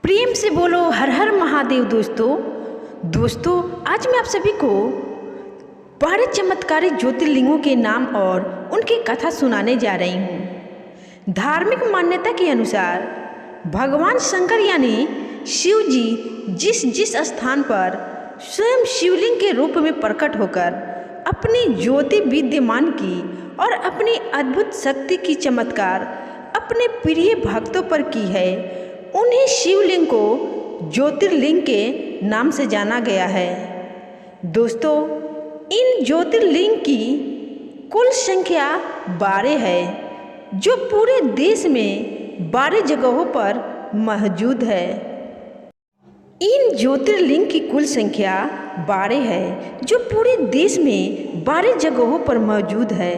प्रेम से बोलो हर हर महादेव। दोस्तों आज मैं आप सभी को 12 चमत्कारी ज्योतिर्लिंगों के नाम और उनकी कथा सुनाने जा रही हूँ। धार्मिक मान्यता के अनुसार भगवान शंकर यानी शिव जी जिस स्थान पर स्वयं शिवलिंग के रूप में प्रकट होकर अपनी ज्योति विद्यमान की और अपनी अद्भुत शक्ति की चमत्कार अपने प्रिय भक्तों पर की है, उन्हीं शिवलिंग को ज्योतिर्लिंग के नाम से जाना गया है। दोस्तों इन ज्योतिर्लिंग की कुल संख्या 12 है, जो पूरे देश में 12 जगहों पर मौजूद है। इन ज्योतिर्लिंग की कुल संख्या 12 है, जो पूरे देश में 12 जगहों पर मौजूद है।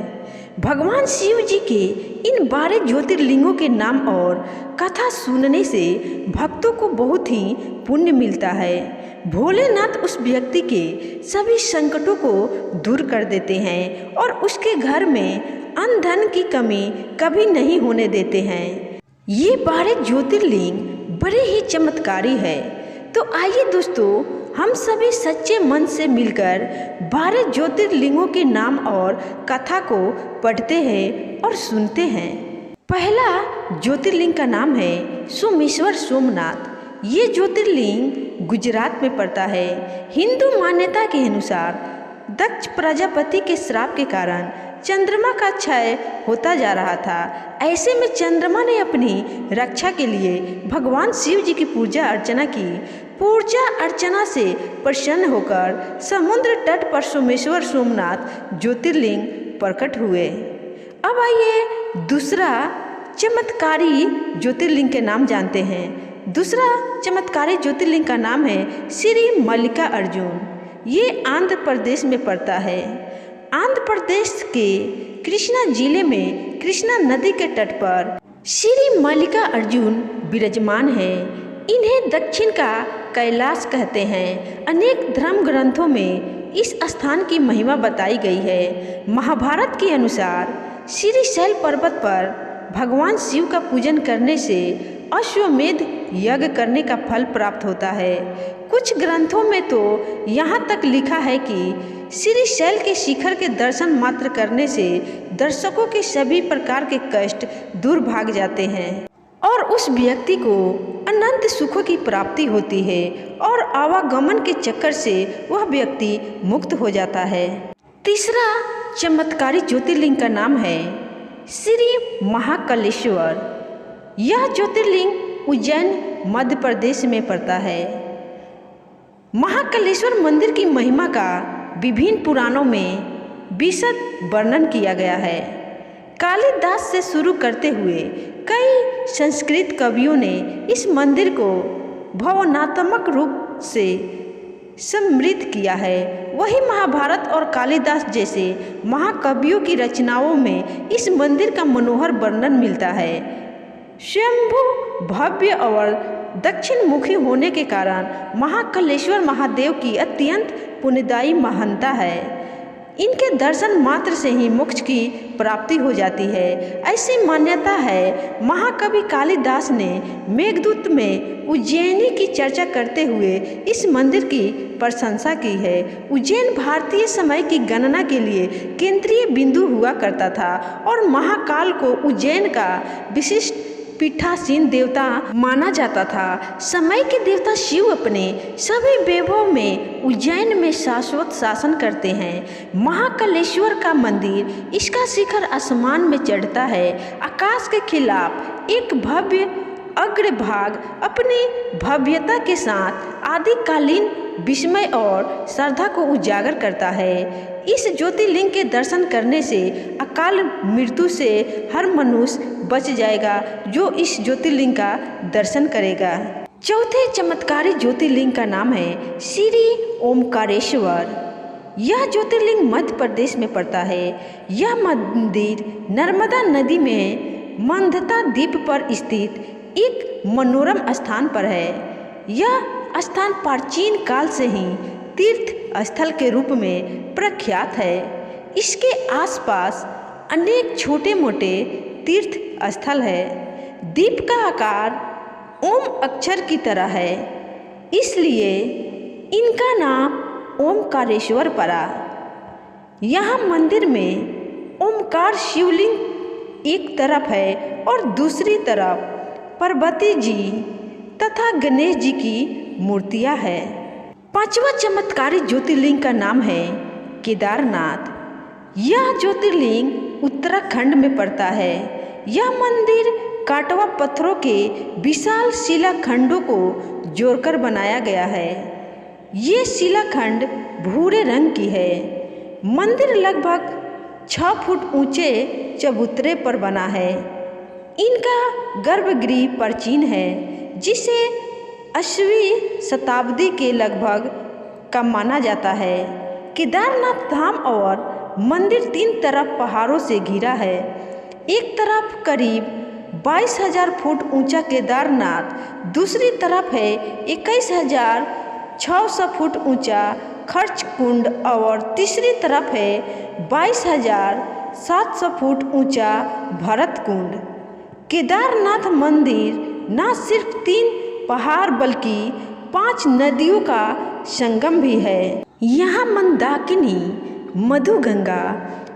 भगवान शिव जी के इन 12 ज्योतिर्लिंगों के नाम और कथा सुनने से भक्तों को बहुत ही पुण्य मिलता है। भोलेनाथ उस व्यक्ति के सभी संकटों को दूर कर देते हैं और उसके घर में अन्न धन की कमी कभी नहीं होने देते हैं। ये 12 ज्योतिर्लिंग बड़े ही चमत्कारी है। तो आइए दोस्तों हम सभी सच्चे मन से मिलकर 12 ज्योतिर्लिंगों के नाम और कथा को पढ़ते हैं और सुनते हैं। पहला ज्योतिर्लिंग का नाम है सोमेश्वर सोमनाथ। ये ज्योतिर्लिंग गुजरात में पड़ता है। हिंदू मान्यता के अनुसार दक्ष प्रजापति के श्राप के कारण चंद्रमा का क्षय होता जा रहा था। ऐसे में चंद्रमा ने अपनी रक्षा के लिए भगवान शिव जी की पूजा अर्चना की। पूजा अर्चना से प्रसन्न होकर समुद्र तट पर सोमेश्वर सोमनाथ ज्योतिर्लिंग प्रकट हुए। अब आइए दूसरा चमत्कारी ज्योतिर्लिंग के नाम जानते हैं। दूसरा चमत्कारी ज्योतिर्लिंग का नाम है श्री मल्लिकार्जुन। ये आंध्र प्रदेश में पड़ता है। आंध्र प्रदेश के कृष्णा जिले में कृष्णा नदी के तट पर श्री मल्लिकार्जुन विराजमान है। इन्हें दक्षिण का कैलाश कहते हैं। अनेक धर्म ग्रंथों में इस स्थान की महिमा बताई गई है। महाभारत के अनुसार श्रीशैल पर्वत पर भगवान शिव का पूजन करने से अश्वमेध यज्ञ करने का फल प्राप्त होता है। कुछ ग्रंथों में तो यहाँ तक लिखा है कि श्रीशैल के शिखर के दर्शन मात्र करने से दर्शकों के सभी प्रकार के कष्ट दूर भाग जाते हैं और उस व्यक्ति को अनंत सुखों की प्राप्ति होती है और आवागमन के चक्कर से वह व्यक्ति मुक्त हो जाता है। तीसरा चमत्कारी ज्योतिर्लिंग का नाम है श्री महाकालेश्वर। यह ज्योतिर्लिंग उज्जैन मध्य प्रदेश में पड़ता है। महाकालेश्वर मंदिर की महिमा का विभिन्न पुराणों में विशद वर्णन किया गया है। कालिदास से शुरू करते हुए कई संस्कृत कवियों ने इस मंदिर को भावनात्मक रूप से समृद्ध किया है। वही महाभारत और कालिदास जैसे महाकवियों की रचनाओं में इस मंदिर का मनोहर वर्णन मिलता है। स्वयंभू भव्य और दक्षिण मुखी होने के कारण महाकालेश्वर महादेव की अत्यंत पुण्यदायी महानता है। इनके दर्शन मात्र से ही मोक्ष की प्राप्ति हो जाती है, ऐसी मान्यता है। महाकवि कालिदास ने मेघदूत में उज्जैनी की चर्चा करते हुए इस मंदिर की प्रशंसा की है। उज्जैन भारतीय समय की गणना के लिए केंद्रीय बिंदु हुआ करता था और महाकाल को उज्जैन का विशिष्ट पीठासीन देवता माना जाता था। समय के देवता शिव अपने सभी वैभव में उज्जैन में शाश्वत शासन करते हैं। महाकालेश्वर का मंदिर, इसका शिखर आसमान में चढ़ता है। आकाश के खिलाफ एक भव्य अग्रभाग अपनी भव्यता के साथ आदिकालीन विस्मय और श्रद्धा को उजागर करता है। इस ज्योतिर्लिंग के दर्शन करने से अकाल मृत्यु से हर मनुष्य बच जाएगा जो इस ज्योतिर्लिंग का दर्शन करेगा। चौथे चमत्कारी ज्योतिर्लिंग का नाम है श्री ओमकारेश्वर। यह ज्योतिर्लिंग मध्य प्रदेश में पड़ता है। यह मंदिर नर्मदा नदी में मंदता द्वीप पर स्थित एक मनोरम स्थान पर है। यह स्थान प्राचीन काल से ही तीर्थ स्थल के रूप में प्रख्यात है। इसके आसपास अनेक छोटे मोटे तीर्थ स्थल है। द्वीप का आकार ओम अक्षर की तरह है, इसलिए इनका नाम ओमकारेश्वर पड़ा। यहाँ मंदिर में ओमकार शिवलिंग एक तरफ है और दूसरी तरफ पार्वती जी तथा गणेश जी की मूर्तियाँ हैं। पांचवा चमत्कारी ज्योतिर्लिंग का नाम है केदारनाथ। यह ज्योतिर्लिंग उत्तराखंड में पड़ता है। यह मंदिर काटवा पत्थरों के विशाल शिलाखंडों को जोड़कर बनाया गया है। ये शिलाखंड भूरे रंग की है। मंदिर लगभग 6 फुट ऊंचे चबूतरे पर बना है। इनका गर्भगृह प्राचीन है, जिसे 8वीं शताब्दी के लगभग का माना जाता है। केदारनाथ धाम और मंदिर 3 तरफ पहाड़ों से घिरा है। एक तरफ करीब 22,000 फुट ऊंचा केदारनाथ, दूसरी तरफ है 21,600 फुट ऊंचा खर्च कुंड और तीसरी तरफ है 22,700 फुट ऊंचा भरत कुंड। केदारनाथ मंदिर न सिर्फ 3 पहाड़ बल्कि 5 नदियों का संगम भी है। यहाँ मंदाकिनी, मधुगंगा,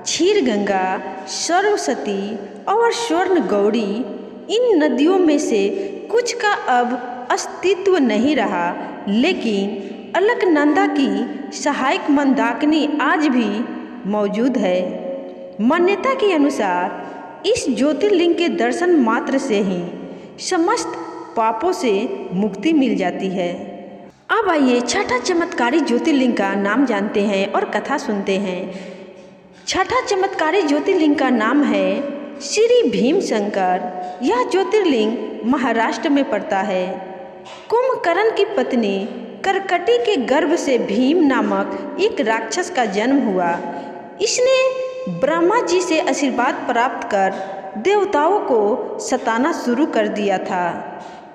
क्षीरगंगा, सरस्वती और स्वर्ण गौरी, इन नदियों में से कुछ का अब अस्तित्व नहीं रहा, लेकिन अलकनंदा की सहायक मंदाकिनी आज भी मौजूद है। मान्यता के अनुसार इस ज्योतिर्लिंग के दर्शन मात्र से ही समस्त पापों से मुक्ति मिल जाती है। अब आइए छठा चमत्कारी ज्योतिर्लिंग का नाम जानते हैं और कथा सुनते हैं। छठा चमत्कारी ज्योतिर्लिंग का नाम है श्री भीमशंकर। यह ज्योतिर्लिंग महाराष्ट्र में पड़ता है। कुंभकर्ण की पत्नी करकटी के गर्भ से भीम नामक एक राक्षस का जन्म हुआ। इसने ब्रह्मा जी से आशीर्वाद प्राप्त कर देवताओं को सताना शुरू कर दिया था।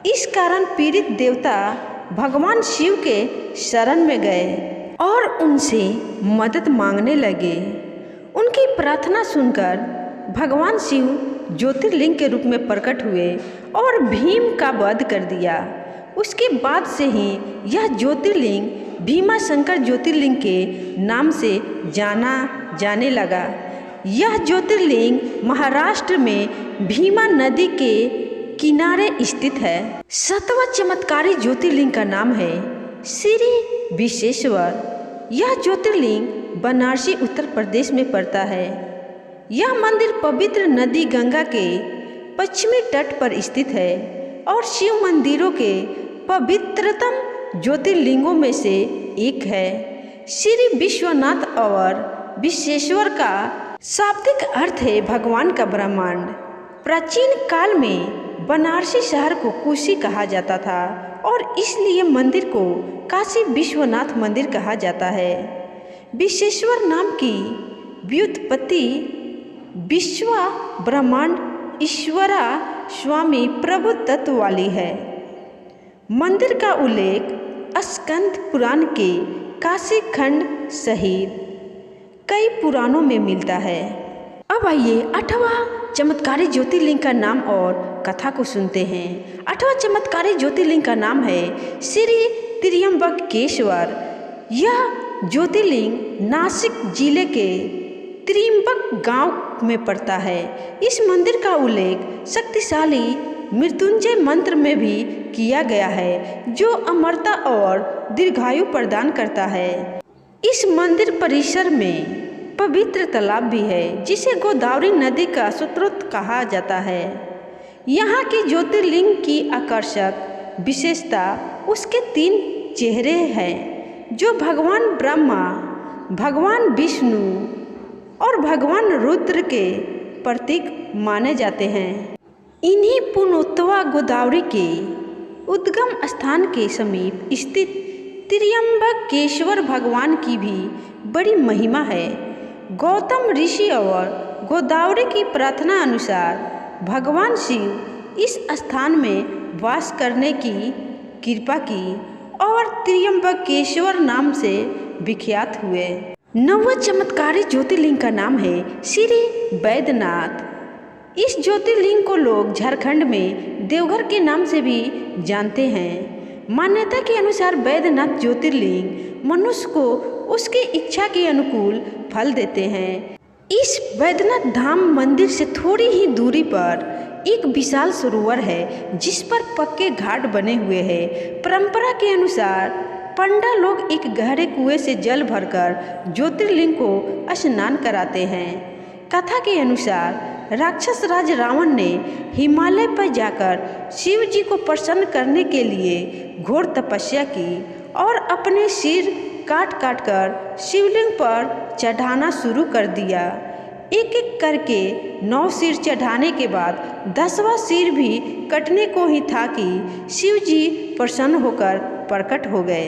इस कारण पीड़ित देवता भगवान शिव के शरण में गए और उनसे मदद मांगने लगे। उनकी प्रार्थना सुनकर भगवान शिव ज्योतिर्लिंग के रूप में प्रकट हुए और भीम का वध कर दिया। उसके बाद से ही यह ज्योतिर्लिंग भीमाशंकर ज्योतिर्लिंग के नाम से जाना जाने लगा। यह ज्योतिर्लिंग महाराष्ट्र में भीमा नदी के किनारे स्थित है। 7वां चमत्कारी ज्योतिर्लिंग का नाम है श्री विश्वेश्वर। यह ज्योतिर्लिंग बनारसी उत्तर प्रदेश में पड़ता है। यह मंदिर पवित्र नदी गंगा के पश्चिमी तट पर स्थित है और शिव मंदिरों के पवित्रतम ज्योतिर्लिंगों में से एक है। श्री विश्वनाथ और विश्वेश्वर का शाब्दिक अर्थ है भगवान का ब्रह्मांड। प्राचीन काल में बनारसी शहर को कुशी कहा जाता था और इसलिए मंदिर को काशी विश्वनाथ मंदिर कहा जाता है। विश्वेश्वर नाम की व्युत्पत्ति विश्वा ब्रह्मांड ईश्वरा स्वामी प्रभु तत्व वाली है। मंदिर का उल्लेख स्कंद पुराण के काशी खंड सहित कई पुराणों में मिलता है। अब आइए 8वां चमत्कारी ज्योतिर्लिंग का नाम और कथा को सुनते हैं। 8वां चमत्कारी ज्योतिर्लिंग का नाम है श्री त्र्यंबकेश्वर। यह ज्योतिर्लिंग नासिक जिले के त्र्यंबक गांव में पड़ता है। इस मंदिर का उल्लेख शक्तिशाली मृत्युंजय मंत्र में भी किया गया है, जो अमरता और दीर्घायु प्रदान करता है। इस मंदिर परिसर में पवित्र तालाब भी है, जिसे गोदावरी नदी का स्रोत कहा जाता है। यहाँ के ज्योतिर्लिंग की आकर्षक विशेषता उसके 3 चेहरे हैं, जो भगवान ब्रह्मा, भगवान विष्णु और भगवान रुद्र के प्रतीक माने जाते हैं। इन्हीं पुनोत्तवा गोदावरी के उद्गम स्थान के समीप स्थित त्र्यंबकेश्वर भगवान की भी बड़ी महिमा है। गौतम ऋषि और गोदावरी की प्रार्थना अनुसार भगवान शिव इस स्थान में वास करने की कृपा की और त्र्यंबकेश्वर नाम से विख्यात हुए। 9वां चमत्कारी ज्योतिर्लिंग का नाम है श्री बैद्यनाथ। इस ज्योतिर्लिंग को लोग झारखंड में देवघर के नाम से भी जानते हैं। मान्यता के अनुसार बैद्यनाथ ज्योतिर्लिंग मनुष्य को उसकी इच्छा के अनुकूल फल देते हैं। इस बैद्यनाथ धाम मंदिर से थोड़ी ही दूरी पर एक विशाल सरोवर है जिस पर पक्के घाट बने हुए हैं। परंपरा के अनुसार पंडा लोग एक गहरे कुएं से जल भरकर ज्योतिर्लिंग को स्नान कराते हैं। कथा के अनुसार राक्षस राज रावण ने हिमालय पर जाकर शिव जी को प्रसन्न करने के लिए घोर तपस्या की और अपने सिर काट काट कर शिवलिंग पर चढ़ाना शुरू कर दिया। एक एक करके 9 सिर चढ़ाने के बाद 10वां सिर भी कटने को ही था कि शिव जी प्रसन्न होकर प्रकट हो गए।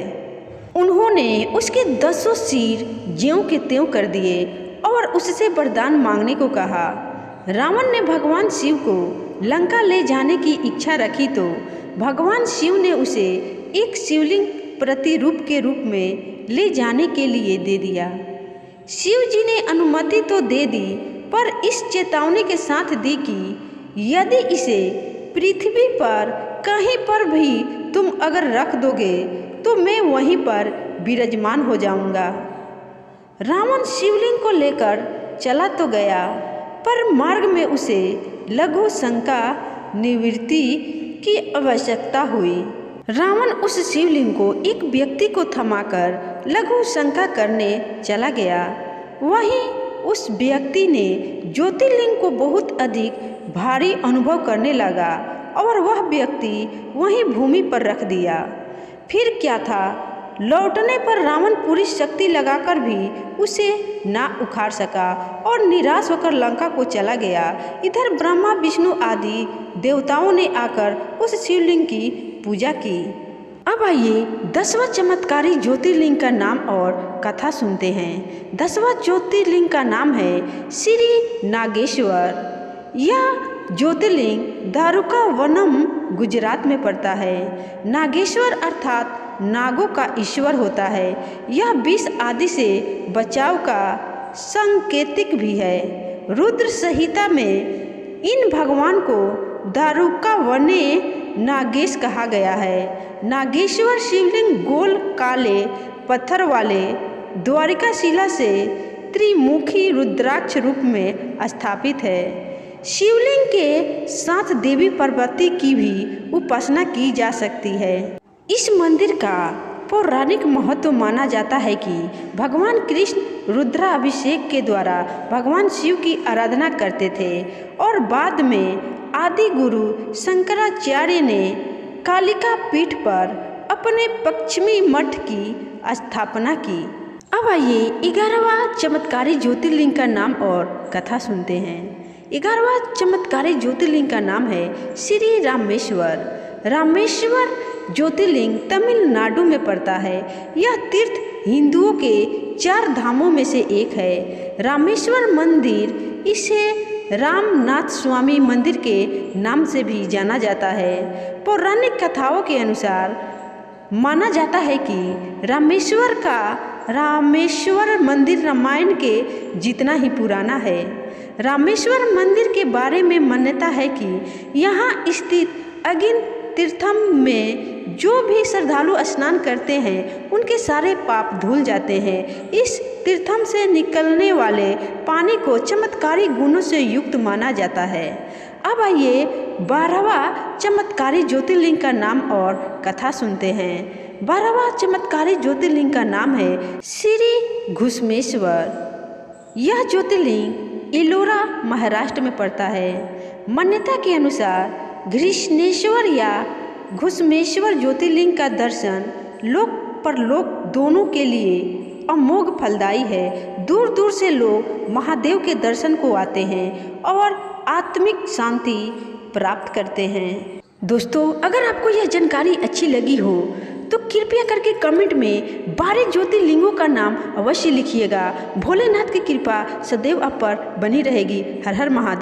उन्होंने उसके 10 सिर ज्यों के त्यों कर दिए और उससे वरदान मांगने को कहा। रावण ने भगवान शिव को लंका ले जाने की इच्छा रखी तो भगवान शिव ने उसे एक शिवलिंग प्रतिरूप के रूप में ले जाने के लिए दे दिया। शिव जी ने अनुमति तो दे दी, पर इस चेतावनी के साथ दी कि यदि इसे पृथ्वी पर कहीं पर भी तुम अगर रख दोगे तो मैं वहीं पर विराजमान हो जाऊंगा। रावण शिवलिंग को लेकर चला तो गया, पर मार्ग में उसे लघु शंका निवृत्ति की आवश्यकता हुई। रावण उस शिवलिंग को एक व्यक्ति को थमाकर लघु शंका करने चला गया। वहीं उस व्यक्ति ने ज्योतिर्लिंग को बहुत अधिक भारी अनुभव करने लगा और वह व्यक्ति वहीं भूमि पर रख दिया। फिर क्या था, लौटने पर रावण पूरी शक्ति लगाकर भी उसे ना उखाड़ सका और निराश होकर लंका को चला गया। इधर ब्रह्मा विष्णु आदि देवताओं ने आकर उस शिवलिंग की पूजा की। अब आइए 10वां चमत्कारी ज्योतिर्लिंग का नाम और कथा सुनते हैं। 10वां ज्योतिर्लिंग का नाम है श्री नागेश्वर। यह ज्योतिर्लिंग दारुकावनम गुजरात में पड़ता है। नागेश्वर अर्थात नागों का ईश्वर होता है। यह विष आदि से बचाव का संकेतिक भी है। रुद्र संहिता में इन भगवान को दारुकावने नागेश कहा गया है। नागेश्वर शिवलिंग गोल काले पत्थर वाले द्वारिका शिला से त्रिमुखी रुद्राक्ष रूप में स्थापित है। शिवलिंग के साथ देवी पार्वती की भी उपासना की जा सकती है। इस मंदिर का पौराणिक महत्व माना जाता है कि भगवान कृष्ण रुद्राभिषेक के द्वारा भगवान शिव की आराधना करते थे और बाद में आदि गुरु शंकराचार्य ने कालिका पीठ पर अपने पश्चिमी मठ की स्थापना की। अब आइए 11वां चमत्कारी ज्योतिर्लिंग का नाम और कथा सुनते हैं। 11वां चमत्कारी ज्योतिर्लिंग का नाम है श्री रामेश्वर। रामेश्वर ज्योतिर्लिंग तमिलनाडु में पड़ता है। यह तीर्थ हिंदुओं के 4 धामों में से एक है। रामेश्वर मंदिर इसे रामनाथ स्वामी मंदिर के नाम से भी जाना जाता है। पौराणिक कथाओं के अनुसार माना जाता है कि रामेश्वर मंदिर रामायण के जितना ही पुराना है। रामेश्वर मंदिर के बारे में मान्यता है कि यहाँ स्थित अगिन तीर्थम में जो भी श्रद्धालु स्नान करते हैं उनके सारे पाप धुल जाते हैं। इस तीर्थम से निकलने वाले पानी को चमत्कारी गुणों से युक्त माना जाता है। अब आइए 12वां चमत्कारी ज्योतिर्लिंग का नाम और कथा सुनते हैं। 12वां चमत्कारी ज्योतिर्लिंग का नाम है श्री घुसमेश्वर। यह ज्योतिर्लिंग एलोरा महाराष्ट्र में पड़ता है। मान्यता के अनुसार घृष्णेश्वर या घुसमेश्वर ज्योतिर्लिंग का दर्शन लोक परलोक दोनों के लिए अमोघ फलदायी है। दूर दूर से लोग महादेव के दर्शन को आते हैं और आत्मिक शांति प्राप्त करते हैं। दोस्तों, अगर आपको यह जानकारी अच्छी लगी हो तो कृपया करके कमेंट में 12 ज्योतिर्लिंगों का नाम अवश्य लिखिएगा। भोलेनाथ की कृपा सदैव आप पर बनी रहेगी। हर हर महादेव।